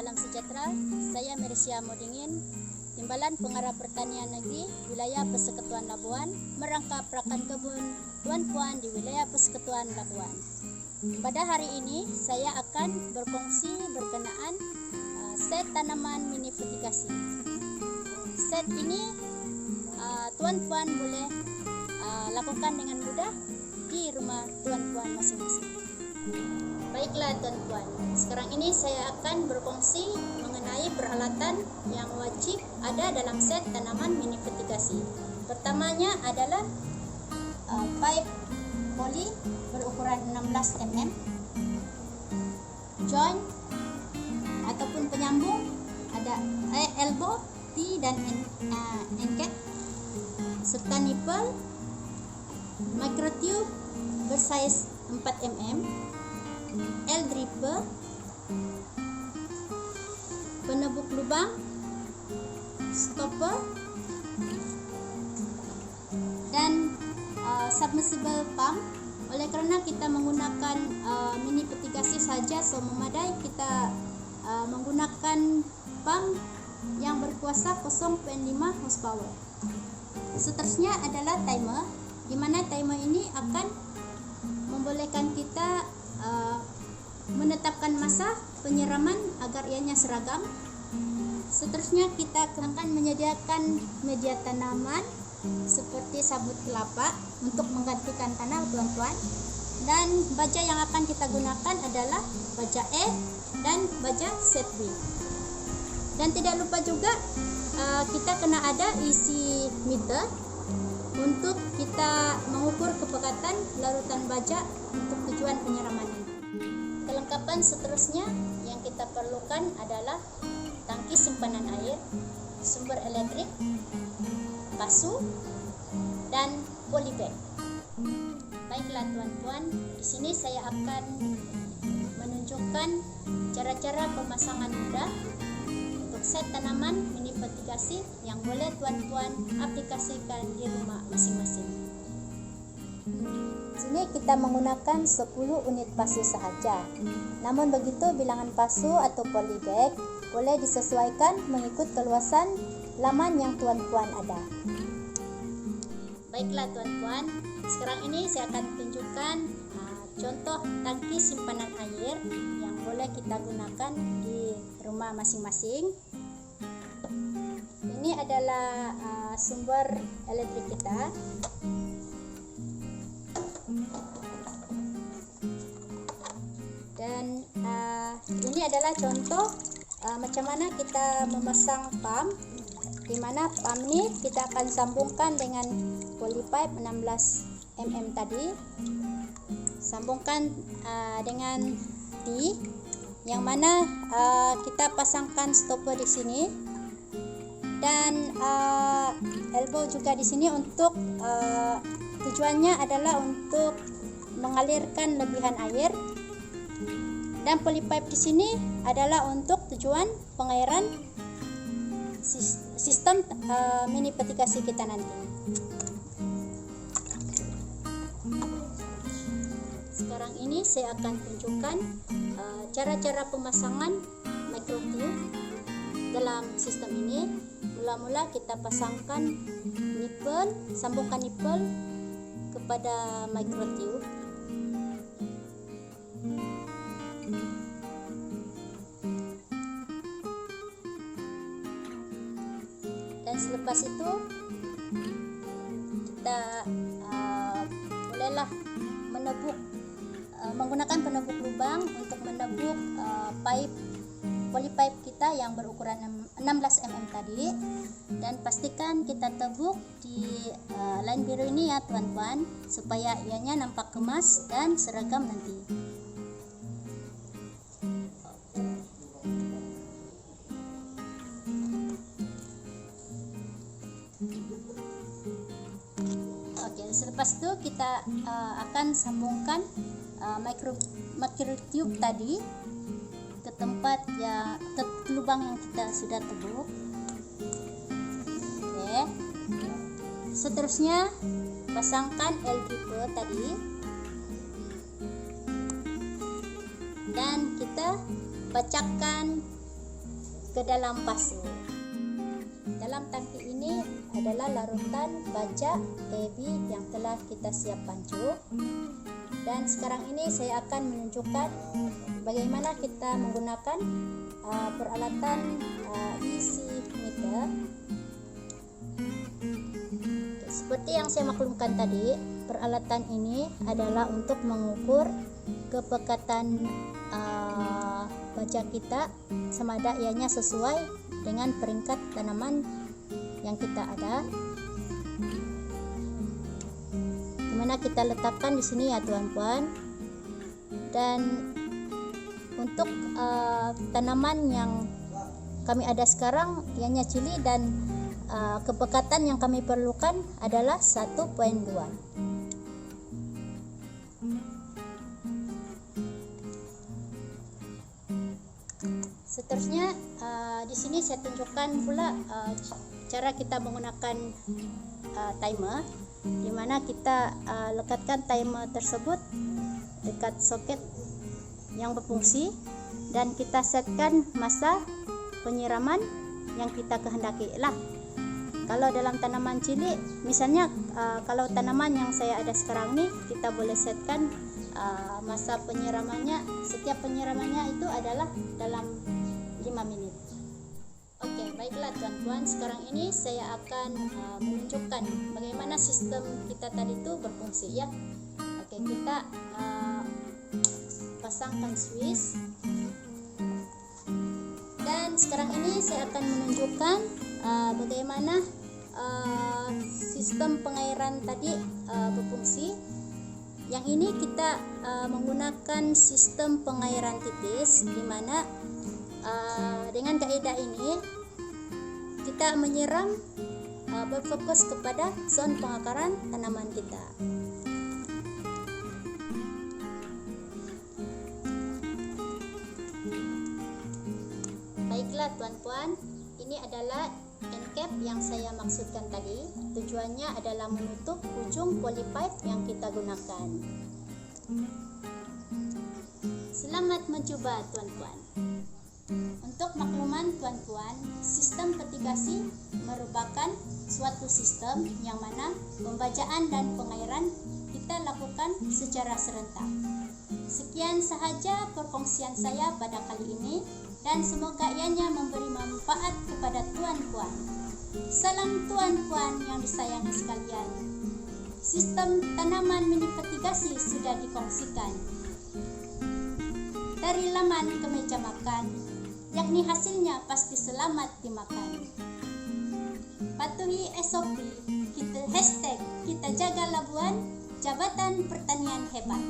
Salam sejahtera, saya Meresia Modingin, Timbalan Pengarah Pertanian Negeri, Wilayah Persekutuan Labuan, merangkap rakan kebun tuan-puan di Wilayah Persekutuan Labuan. Pada hari ini, saya akan berkongsi berkenaan set tanaman mini vertikasi. Set ini tuan-puan boleh lakukan dengan mudah di rumah tuan-puan masing-masing. Baiklah tuan-puan, sekarang ini saya akan berkongsi mengenai peralatan yang wajib ada dalam set tanaman mini vertikasi. Pertamanya adalah pipe poli berukuran 16 mm, joint ataupun penyambung ada elbow, T dan end cap, serta nipple, microtube bersaiz 4 mm, L-dripper, penebuk lubang, stopper, dan submersible pump. Oleh kerana kita menggunakan mini vertikasi saja, so memadai kita menggunakan pump yang berkuasa 0.5 horsepower. Seterusnya adalah timer, di mana timer ini akan membolehkan kita menetapkan masa penyiraman agar ianya seragam. Seterusnya kita akan menyediakan media tanaman seperti sabut kelapa untuk menggantikan tanah tuan-tuan, dan baja yang akan kita gunakan adalah baja F dan baja ZB. Dan tidak lupa juga kita kena ada isi meter untuk kita mengukur kepekatan larutan baja untuk tujuan penyiraman ini. Kelengkapan seterusnya yang kita perlukan adalah tangki simpanan air, sumber elektrik, pasu, dan polybag. Baiklah tuan-tuan, di sini saya akan menunjukkan cara-cara pemasangan mudah untuk set tanaman mini vertikasi yang boleh tuan-tuan aplikasikan di rumah masing-masing. Di sini kita menggunakan 10 unit pasu sahaja. Namun begitu, bilangan pasu atau polybag boleh disesuaikan mengikut keluasan laman yang tuan-puan ada. Baiklah tuan-puan, sekarang ini saya akan tunjukkan contoh tangki simpanan air yang boleh kita gunakan di rumah masing-masing. Ini adalah sumber elektrik kita. Dan ini adalah contoh macam mana kita memasang pump, di mana pump ini kita akan sambungkan dengan polypipe 16 mm tadi, sambungkan dengan T, yang mana kita pasangkan stopper di sini, dan elbow juga di sini untuk tujuannya adalah untuk mengalirkan lebihan air. Dan polypipe di sini adalah untuk tujuan pengairan sistem mini vertikasi kita nanti. Sekarang ini saya akan tunjukkan cara-cara pemasangan microtube dalam sistem ini. Mula-mula kita pasangkan nipple, sambungkan nipple kepada microtube. Dan selepas itu kita bolehlah menebuk menggunakan penebuk lubang untuk menebuk polypipe kita yang berukuran 16 mm tadi, dan pastikan kita tebuk di line biru ini ya tuan-tuan, supaya ianya nampak kemas dan seragam nanti. Selepas itu kita akan sambungkan microtube tadi ke tempat ke lubang yang kita sudah tebuk. Oke. Seterusnya pasangkan L-dripper tadi, dan kita bacakan ke dalam pasu. Dalam tangki ini adalah larutan baja baby yang telah kita siap pancung. Dan sekarang ini saya akan menunjukkan bagaimana kita menggunakan peralatan isi meter. Seperti yang saya maklumkan tadi, peralatan ini adalah untuk mengukur kepekatan baja kita, sama ada ianya sesuai dengan peringkat tanaman yang kita ada. Dimana kita letakkan di sini ya tuan-tuan. Dan untuk tanaman yang kami ada sekarang ianya cili, dan kepekatan yang kami perlukan adalah 1.2. Seterusnya di sini saya tunjukkan pula cara kita menggunakan timer, di mana kita lekatkan timer tersebut dekat soket yang berfungsi, dan kita setkan masa penyiraman yang kita kehendaki lah. Kalau dalam tanaman cili, misalnya kalau tanaman yang saya ada sekarang nih, kita boleh setkan masa penyiramannya, setiap penyiramannya itu adalah dalam 5 menit. Oke, baiklah tuan-tuan, sekarang ini saya akan menunjukkan bagaimana sistem kita tadi itu berfungsi ya. Oke, kita pasangkan switch. Dan sekarang ini saya akan menunjukkan bagaimana sistem pengairan tadi berfungsi. Yang ini kita menggunakan sistem pengairan tipis, di mana dengan kaidah ini kita menyiram berfokus kepada zon pengakaran tanaman kita. Baiklah tuan-tuan, ini adalah end cap yang saya maksudkan tadi. Tujuannya adalah menutup ujung polypipe yang kita gunakan. Selamat mencoba tuan-tuan. Untuk makluman tuan-tuan, sistem petigasi merupakan suatu sistem yang mana pembajaan dan pengairan kita lakukan secara serentak. Sekian sahaja perkongsian saya pada kali ini, dan semoga ianya memberi manfaat kepada tuan-tuan. Salam tuan-tuan yang disayangi sekalian. Sistem tanaman mini petigasi sudah dikongsikan dari laman ke meja makan, yakni hasilnya pasti selamat dimakan. Patuhi SOP, kita #kita jaga Labuan, Jabatan Pertanian Hebat.